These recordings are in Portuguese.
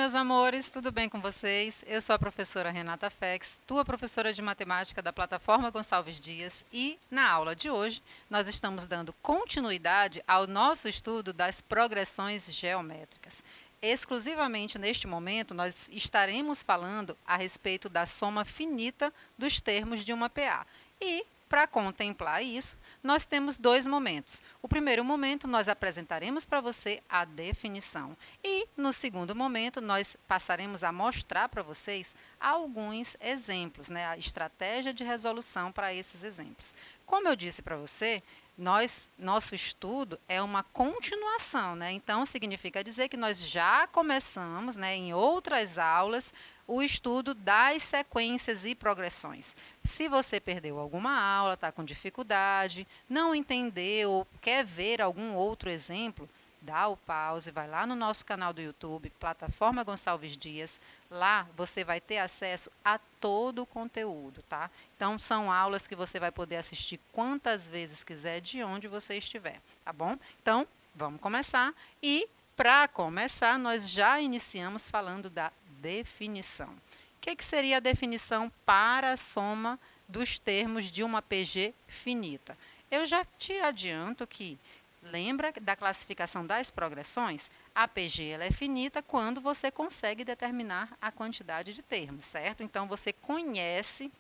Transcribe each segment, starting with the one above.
meus amores, tudo bem com vocês? Eu sou a professora Renata Fex, tua professora de matemática da plataforma Gonçalves Dias, e na aula de hoje nós estamos dando continuidade ao nosso estudo das progressões geométricas. Exclusivamente neste momento nós estaremos falando a respeito da soma finita dos termos de uma PA. E para contemplar isso, nós temos dois momentos. O primeiro momento, nós apresentaremos para você a definição. E, no segundo momento, nós passaremos a mostrar para vocês alguns exemplos, né? A estratégia de resolução para esses exemplos. Como eu disse para você, nosso estudo é uma continuação, né? Então, significa dizer que nós já começamos, né, em outras aulas, o estudo das sequências e progressões. Se você perdeu alguma aula, está com dificuldade, não entendeu ou quer ver algum outro exemplo, dá o pause, vai lá no nosso canal do YouTube, Plataforma Gonçalves Dias. Lá você vai ter acesso a todo o conteúdo, tá? Então, são aulas que você vai poder assistir quantas vezes quiser, de onde você estiver, tá bom? Então, vamos começar. E, para começar, nós já iniciamos falando da definição. O que seria a definição para a soma dos termos de uma PG finita? Eu já te adianto que, lembra da classificação das progressões? A PG ela é finita quando você consegue determinar a quantidade de termos, certo? Então, você conhece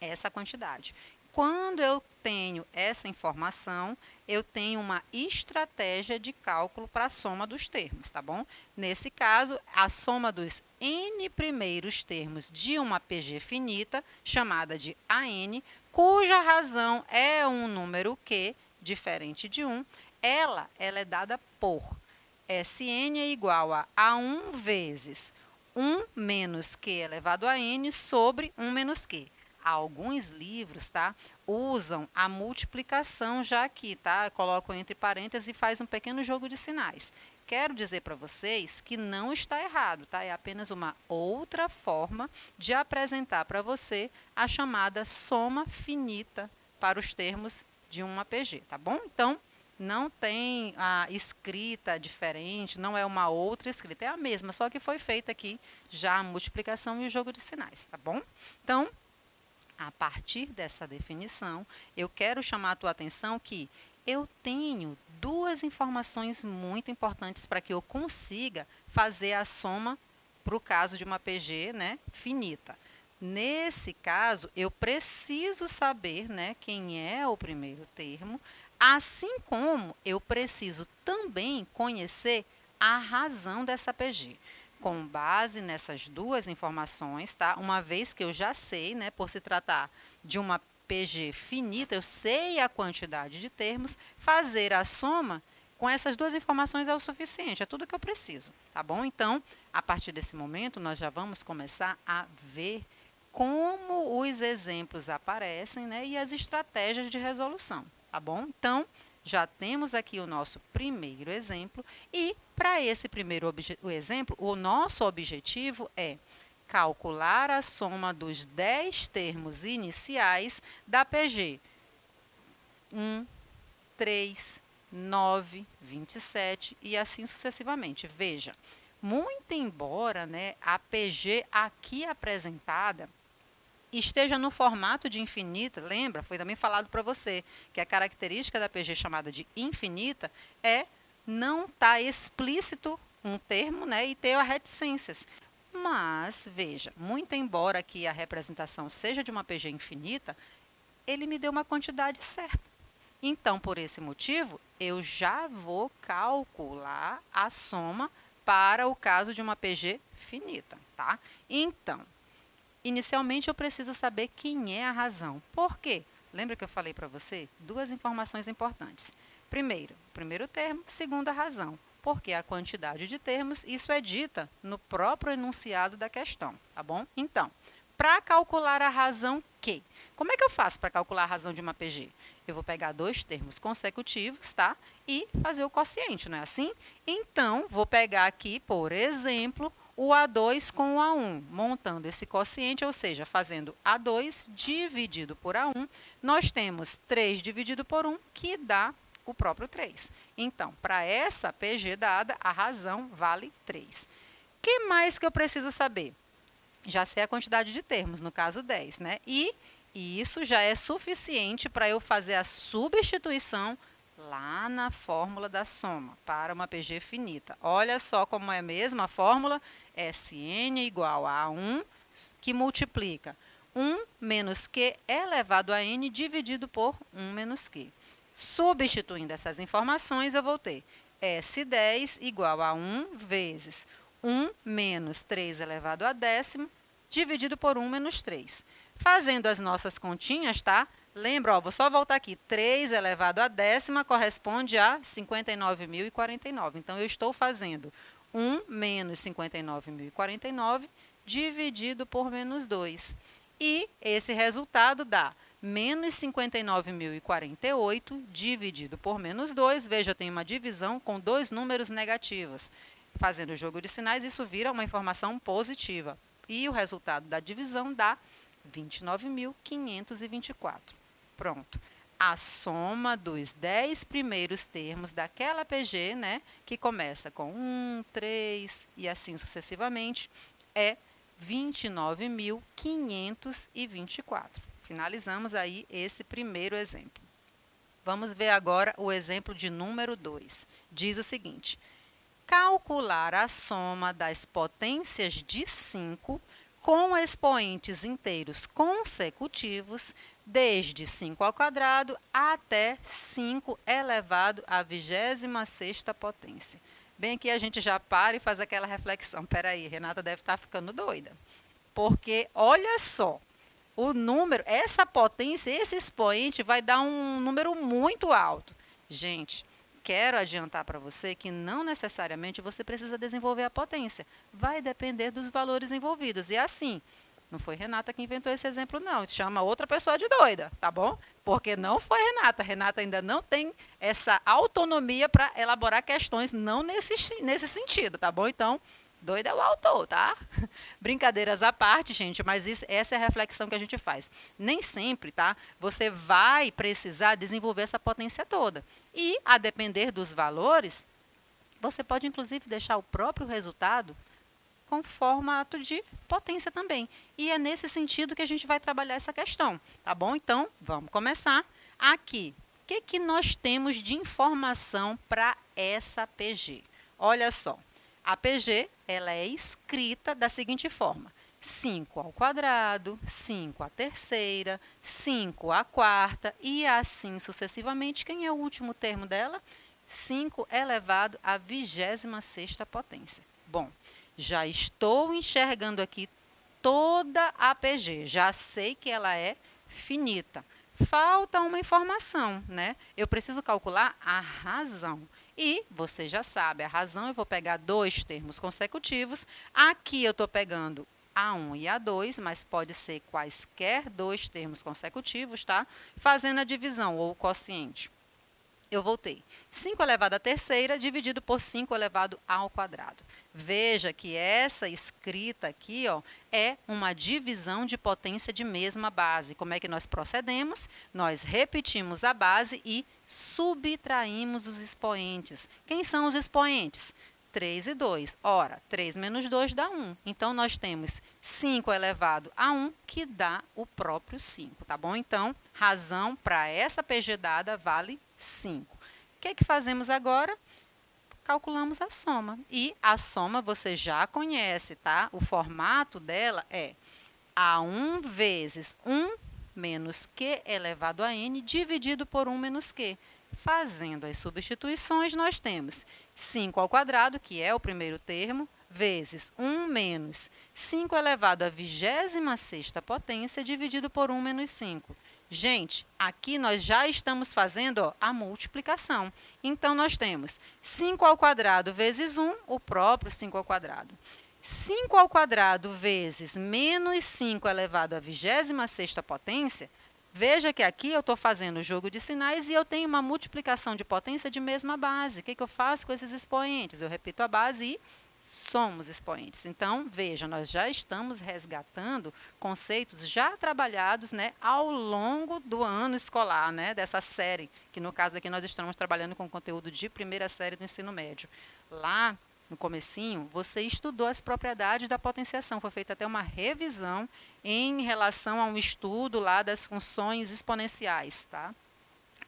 essa quantidade. Quando eu tenho essa informação, eu tenho uma estratégia de cálculo para a soma dos termos, tá bom? Nesse caso, a soma dos n primeiros termos de uma PG finita, chamada de AN, cuja razão é um número Q, diferente de 1, ela é dada por Sn é igual a A1 vezes 1 menos Q elevado a n sobre 1 menos Q. Alguns livros, tá, usam a multiplicação já aqui, tá? Colocam entre parênteses e faz um pequeno jogo de sinais. Quero dizer para vocês que não está errado, tá? É apenas uma outra forma de apresentar para você a chamada soma finita para os termos de uma PG, tá bom? Então, não tem a escrita diferente, não é uma outra escrita, é a mesma, só que foi feita aqui já a multiplicação e o jogo de sinais, tá bom? Então, a partir dessa definição, eu quero chamar a tua atenção que eu tenho duas informações muito importantes para que eu consiga fazer a soma para o caso de uma PG, né, finita. Nesse caso, eu preciso saber, né, quem é o primeiro termo, assim como eu preciso também conhecer a razão dessa PG. Com base nessas duas informações, tá? Uma vez que eu já sei, né, por se tratar de uma PG finita, eu sei a quantidade de termos, fazer a soma com essas duas informações é o suficiente, é tudo que eu preciso, tá bom? Então, a partir desse momento, nós já vamos começar a ver como os exemplos aparecem, né, e as estratégias de resolução, tá bom? Então, já temos aqui o nosso primeiro exemplo e, para esse primeiro exemplo, o nosso objetivo é calcular a soma dos 10 termos iniciais da PG 1, 3, 9, 27 e assim sucessivamente. Veja, muito embora, né, a PG aqui apresentada esteja no formato de infinita, lembra? Foi também falado para você que a característica da PG chamada de infinita é não estar explícito um termo, né, e ter reticências. Mas, veja, muito embora aqui a representação seja de uma PG infinita, ele me deu uma quantidade certa. Então, por esse motivo, eu já vou calcular a soma para o caso de uma PG finita, tá? Então, inicialmente, eu preciso saber quem é a razão. Por quê? Lembra que eu falei para você? Duas informações importantes. Primeiro, primeiro termo. Segunda razão. Porque a quantidade de termos, isso é dita no próprio enunciado da questão, tá bom? Então, para calcular a razão Q, como é que eu faço para calcular a razão de uma PG? Eu vou pegar dois termos consecutivos, tá? E fazer o quociente, não é assim? Então, vou pegar aqui, por exemplo, o A2 com o A1, montando esse quociente, ou seja, fazendo A2 dividido por A1, nós temos 3 dividido por 1, que dá o próprio 3. Então, para essa PG dada, a razão vale 3. que mais que eu preciso saber? Já sei a quantidade de termos, no caso 10, né? E isso já é suficiente para eu fazer a substituição lá na fórmula da soma, para uma PG finita. Olha só como é a mesma fórmula, Sn igual a 1, que multiplica 1 menos Q elevado a N dividido por 1 menos Q. Substituindo essas informações, eu vou ter S10 igual a 1 vezes 1 menos 3 elevado a décimo, dividido por 1 menos 3. Fazendo as nossas continhas, tá? Lembra, ó, vou só voltar aqui. 3 elevado a décima corresponde a 59.049. Então, eu estou fazendo 1 menos 59.049 dividido por menos 2. E esse resultado dá menos 59.048 dividido por menos 2. Veja, eu tenho uma divisão com dois números negativos. Fazendo o jogo de sinais, isso vira uma informação positiva. E o resultado da divisão dá 29.524. Pronto. A soma dos 10 primeiros termos daquela PG, né, que começa com 1, 3 e assim sucessivamente, é 29.524. Finalizamos aí esse primeiro exemplo. Vamos ver agora o exemplo de número 2. Diz o seguinte: calcular a soma das potências de 5 com expoentes inteiros consecutivos desde 5 ao quadrado até 5 elevado à 26ª potência. Bem que a gente já para e faz aquela reflexão. Peraí, Renata deve estar ficando doida. Porque, olha só, o número, essa potência, esse expoente vai dar um número muito alto. Gente, quero adiantar para você que não necessariamente você precisa desenvolver a potência. Vai depender dos valores envolvidos. E assim, não foi Renata que inventou esse exemplo, não. Chama outra pessoa de doida, tá bom? Porque não foi Renata. Renata ainda não tem essa autonomia para elaborar questões, não nesse sentido, tá bom? Então, doida é o autor, tá? Brincadeiras à parte, gente, mas essa é a reflexão que a gente faz. Nem sempre, tá? Você vai precisar desenvolver essa potência toda. E, a depender dos valores, você pode, inclusive, deixar o próprio resultado com formato de potência também. E é nesse sentido que a gente vai trabalhar essa questão, tá bom? Então, vamos começar aqui. O que nós temos de informação para essa PG? Olha só, a PG ela é escrita da seguinte forma: 5 ao quadrado, 5 à terceira, 5 à quarta e assim sucessivamente. Quem é o último termo dela? 5 elevado à 26ª potência. Bom, já estou enxergando aqui toda a PG, já sei que ela é finita. Falta uma informação, né? Eu preciso calcular a razão. E você já sabe, a razão eu vou pegar dois termos consecutivos. Aqui eu estou pegando A1 e A2, mas pode ser quaisquer dois termos consecutivos, tá? Fazendo a divisão ou o quociente. Eu vou ter 5 elevado à terceira dividido por 5 elevado ao quadrado. Veja que essa escrita aqui, ó, é uma divisão de potência de mesma base. Como é que nós procedemos? Nós repetimos a base e subtraímos os expoentes. Quem são os expoentes? 3 e 2. Ora, 3 menos 2 dá 1. Então, nós temos 5 elevado a 1, que dá o próprio 5, tá bom? Então, razão para essa PG dada vale 5. O que fazemos agora? Calculamos a soma. E a soma você já conhece, tá? O formato dela é A1 vezes 1 menos Q elevado a N dividido por 1 menos Q. Fazendo as substituições, nós temos 5 ao quadrado, que é o primeiro termo, vezes 1 menos 5 elevado à 26ª potência dividido por 1 menos 5. Gente, aqui nós já estamos fazendo, ó, a multiplicação. Então, nós temos 5 ao quadrado vezes 1, o próprio 5 ao quadrado. 5 ao quadrado vezes menos 5 elevado à 26ª potência. Veja que aqui eu estou fazendo o jogo de sinais e eu tenho uma multiplicação de potência de mesma base. O que eu faço com esses expoentes? Eu repito a base e somos expoentes. Então, veja, nós já estamos resgatando conceitos já trabalhados, né, ao longo do ano escolar, né, dessa série, que no caso aqui nós estamos trabalhando com conteúdo de primeira série do ensino médio. Lá, no comecinho, você estudou as propriedades da potenciação. Foi feita até uma revisão em relação a um estudo lá das funções exponenciais, tá?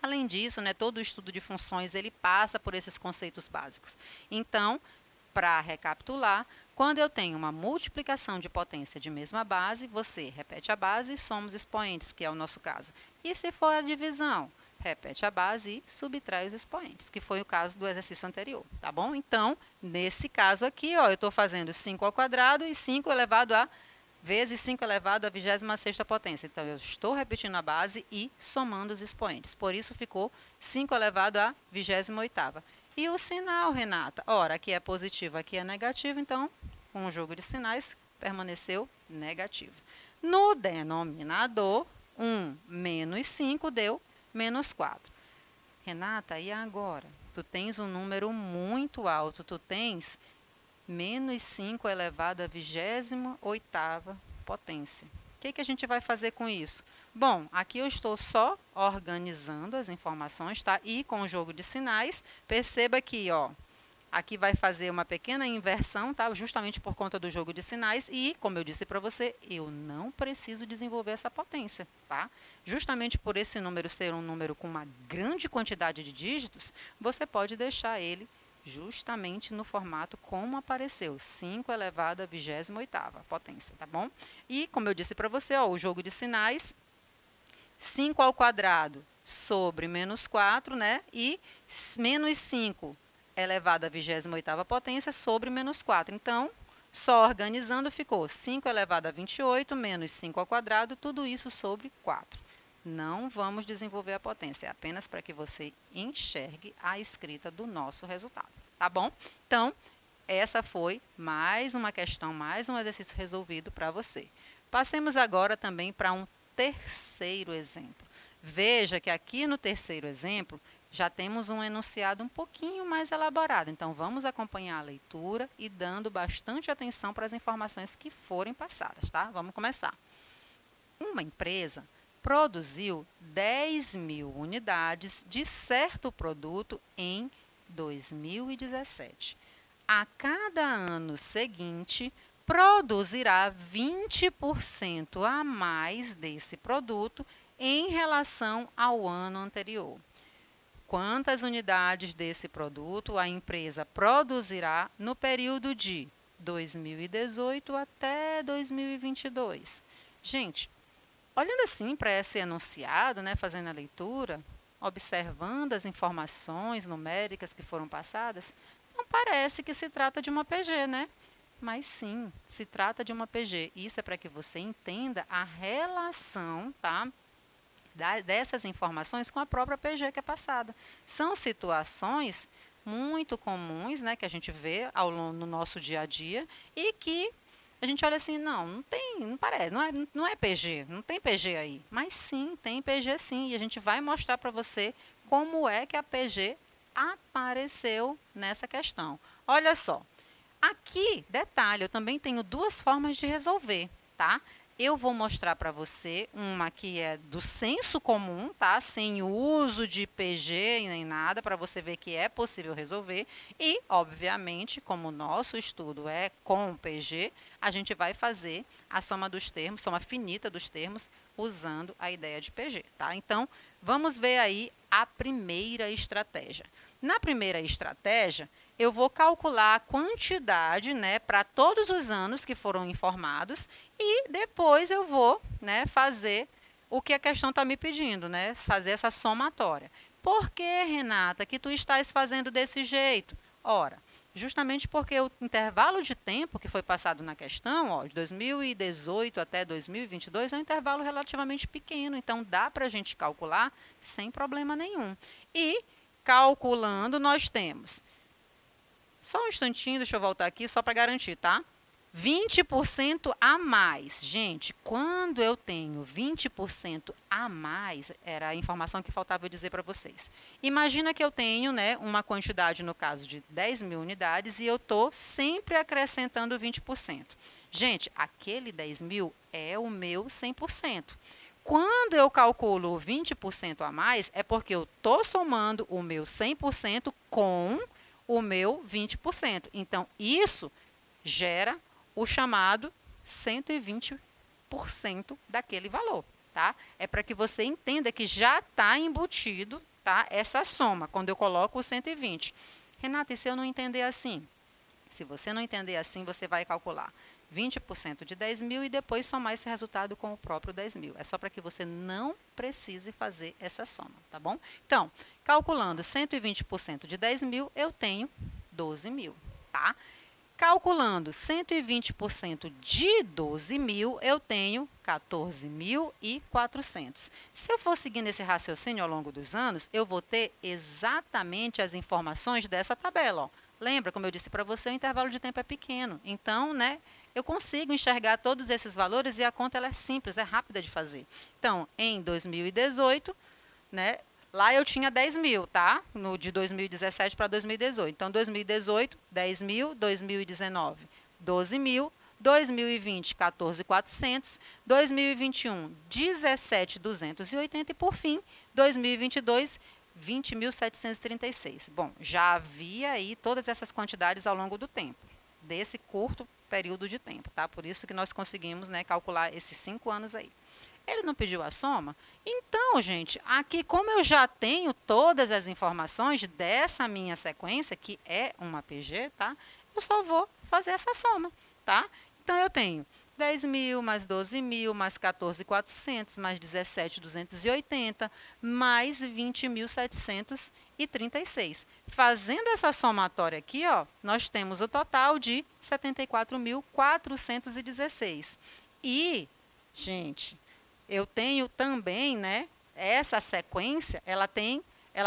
Além disso, né, todo o estudo de funções ele passa por esses conceitos básicos. Então, para recapitular, quando eu tenho uma multiplicação de potência de mesma base, você repete a base e soma os expoentes, que é o nosso caso. E se for a divisão? Repete a base e subtrai os expoentes, que foi o caso do exercício anterior, tá bom? Então, nesse caso aqui, ó, eu estou fazendo 5 ao quadrado e 5 elevado a vezes 5 elevado à 26ª potência. Então, eu estou repetindo a base e somando os expoentes. Por isso, ficou 5 elevado à 28ª. E o sinal, Renata? Ora, aqui é positivo, aqui é negativo, então, com o jogo de sinais, permaneceu negativo. No denominador, 1 menos 5 deu menos 4. Renata, e agora? Tu tens um número muito alto, tu tens menos 5 elevado à 28ª potência. O que a gente vai fazer com isso? Bom, aqui eu estou só organizando as informações, tá? E com o jogo de sinais, perceba que, ó, aqui vai fazer uma pequena inversão, tá? Justamente por conta do jogo de sinais e, como eu disse para você, eu não preciso desenvolver essa potência, tá? Justamente por esse número ser um número com uma grande quantidade de dígitos, você pode deixar ele justamente no formato como apareceu, 5 elevado à 28ª potência, tá bom? E, como eu disse para você, ó, o jogo de sinais, 5 ao quadrado sobre menos 4, né? E menos 5 elevado à 28ª potência sobre menos 4. Então, só organizando ficou 5 elevado a 28 menos 5 ao quadrado, tudo isso sobre 4. Não vamos desenvolver a potência, é apenas para que você enxergue a escrita do nosso resultado, tá bom? Então, essa foi mais uma questão, mais um exercício resolvido para você. Passemos agora também para um terceiro exemplo. Veja que aqui no terceiro exemplo, já temos um enunciado um pouquinho mais elaborado. Então, vamos acompanhar a leitura e dando bastante atenção para as informações que forem passadas, tá? Vamos começar. Uma empresa produziu 10.000 unidades de certo produto em 2017. A cada ano seguinte, produzirá 20% a mais desse produto em relação ao ano anterior. Quantas unidades desse produto a empresa produzirá no período de 2018 até 2022? Gente, olhando assim para esse enunciado, né, fazendo a leitura, observando as informações numéricas que foram passadas, não parece que se trata de uma PG, né? Mas sim, se trata de uma PG. Isso é para que você entenda a relação, tá, dessas informações com a própria PG que é passada. São situações muito comuns, né, que a gente vê no nosso dia a dia e que a gente olha assim, não tem, não parece, não é PG, não tem PG aí. Mas sim, tem PG sim, e a gente vai mostrar para você como é que a PG apareceu nessa questão. Olha só, aqui, detalhe, eu também tenho duas formas de resolver, tá? Eu vou mostrar para você uma que é do senso comum, tá? Sem uso de PG nem nada, para você ver que é possível resolver. E, obviamente, como o nosso estudo é com PG, a gente vai fazer a soma dos termos, soma finita dos termos, usando a ideia de PG, tá? Então, vamos ver aí a primeira estratégia. Na primeira estratégia, eu vou calcular a quantidade, né, para todos os anos que foram informados e depois eu vou, né, fazer o que a questão está me pedindo, né, fazer essa somatória. Por que, Renata, que tu estás fazendo desse jeito? Ora, justamente porque o intervalo de tempo que foi passado na questão, ó, de 2018 até 2022, é um intervalo relativamente pequeno, então dá para a gente calcular sem problema nenhum. E calculando, nós temos... Só um instantinho, deixa eu voltar aqui, só para garantir, tá? 20% a mais. Gente, quando eu tenho 20% a mais, era a informação que faltava eu dizer para vocês. Imagina que eu tenho, né, uma quantidade, no caso, de 10.000 unidades e eu estou sempre acrescentando 20%. Gente, aquele 10.000 é o meu 100%. Quando eu calculo 20% a mais, é porque eu estou somando o meu 100% com o meu 20%. Então, isso gera o chamado 120% daquele valor, tá? É para que você entenda que já está embutido, tá, essa soma, quando eu coloco o 120. Renata, e se eu não entender assim? Se você não entender assim, você vai calcular 20% de 10 mil e depois somar esse resultado com o próprio 10 mil. É só para que você não precise fazer essa soma, tá bom? Então, calculando 120% de 10 mil, eu tenho 12 mil, tá? Calculando 120% de 12 mil, eu tenho 14.400. Se eu for seguindo esse raciocínio ao longo dos anos, eu vou ter exatamente as informações dessa tabela, ó. Lembra, como eu disse para você, o intervalo de tempo é pequeno. Então, né, eu consigo enxergar todos esses valores e a conta ela é simples, é rápida de fazer. Então, em 2018, né, lá eu tinha 10 mil, tá? No, de 2017 para 2018. Então, 2018, 10 mil, 2019, 12 mil, 2020, 14.400, 2021, 17.280 e, por fim, 2022, 20.736. Bom, já havia aí todas essas quantidades ao longo do tempo, desse curto período de tempo, tá? Por isso que nós conseguimos, né, calcular esses 5 anos aí. Ele não pediu a soma? Então, gente, aqui como eu já tenho todas as informações dessa minha sequência, que é uma PG, tá? Eu só vou fazer essa soma, tá? Então, eu tenho 10 mil, mais 12 mil, mais 14.400, mais 17.280, mais 20.736. Fazendo essa somatória aqui, ó, nós temos o total de 74.416. E, gente, eu tenho também, né, essa sequência, ela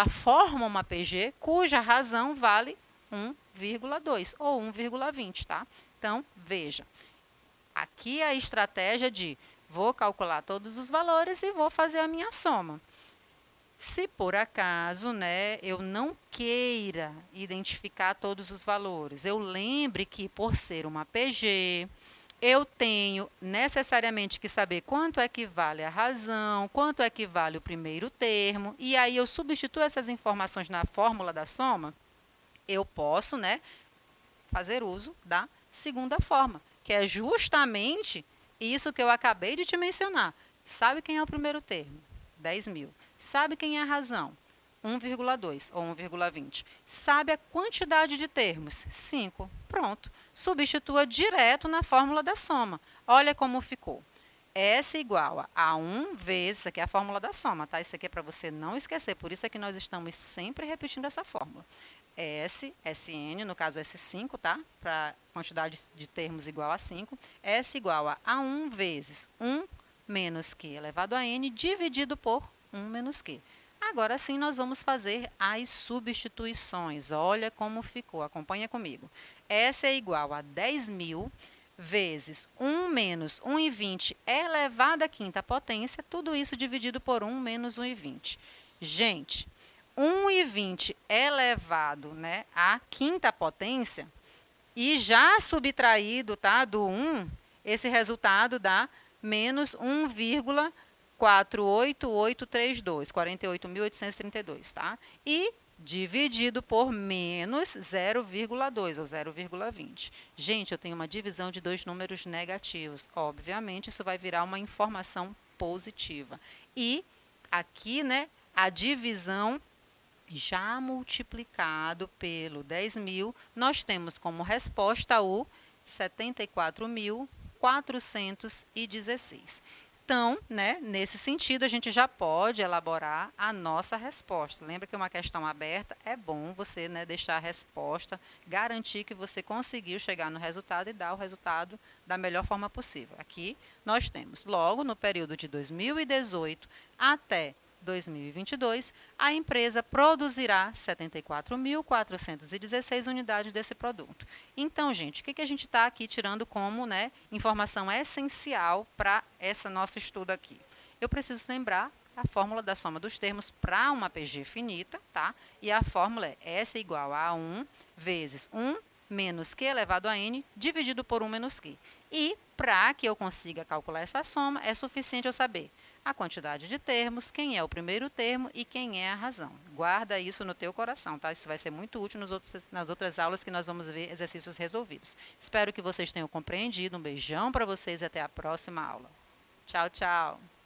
forma uma PG cuja razão vale 1,2 ou 1,20, tá? Então, veja. Aqui é a estratégia de vou calcular todos os valores e vou fazer a minha soma. Se por acaso, né, eu não queira identificar todos os valores, eu lembre que por ser uma PG, eu tenho necessariamente que saber quanto é que vale a razão, quanto é que vale o primeiro termo, e aí eu substituo essas informações na fórmula da soma, eu posso, né, fazer uso da segunda forma, que é justamente isso que eu acabei de te mencionar. Sabe quem é o primeiro termo? 10 mil. Sabe quem é a razão? 1,2 ou 1,20. Sabe a quantidade de termos? 5. Pronto. Substitua direto na fórmula da soma. Olha como ficou. S igual a 1 vezes, isso aqui é a fórmula da soma, tá? Isso aqui é para você não esquecer, por isso é que nós estamos sempre repetindo essa fórmula. S, Sn, no caso S5, tá? Para quantidade de termos igual a 5. S igual a 1 vezes 1 menos Q elevado a N dividido por 1 menos Q. Agora sim nós vamos fazer as substituições. Olha como ficou, acompanha comigo. S é igual a 10 mil vezes 1 menos 1,20 elevado à quinta potência, tudo isso dividido por 1 menos 1,20. Gente, 1,20 elevado, né, à quinta potência, e já subtraído, tá, do 1, esse resultado dá menos 1,48832, 48.832, tá? E dividido por menos 0,2 ou 0,20. Gente, eu tenho uma divisão de dois números negativos. Obviamente, isso vai virar uma informação positiva. E aqui, né, a divisão já multiplicado pelo 10 mil, nós temos como resposta o 74.416. Então, né, nesse sentido, a gente já pode elaborar a nossa resposta. Lembra que uma questão aberta é bom você, né, deixar a resposta, garantir que você conseguiu chegar no resultado e dar o resultado da melhor forma possível. Aqui nós temos, logo no período de 2018 até 2022, a empresa produzirá 74.416 unidades desse produto. Então, gente, o que a gente está aqui tirando como, né, informação essencial para esse nosso estudo aqui? Eu preciso lembrar a fórmula da soma dos termos para uma PG finita, tá? E a fórmula é S igual a 1 vezes 1 menos Q elevado a N dividido por 1 menos Q. E para que eu consiga calcular essa soma, é suficiente eu saber a quantidade de termos, quem é o primeiro termo e quem é a razão. Guarda isso no teu coração, tá? Isso vai ser muito útil nas outras aulas que nós vamos ver exercícios resolvidos. Espero que vocês tenham compreendido. Um beijão para vocês e até a próxima aula. Tchau, tchau!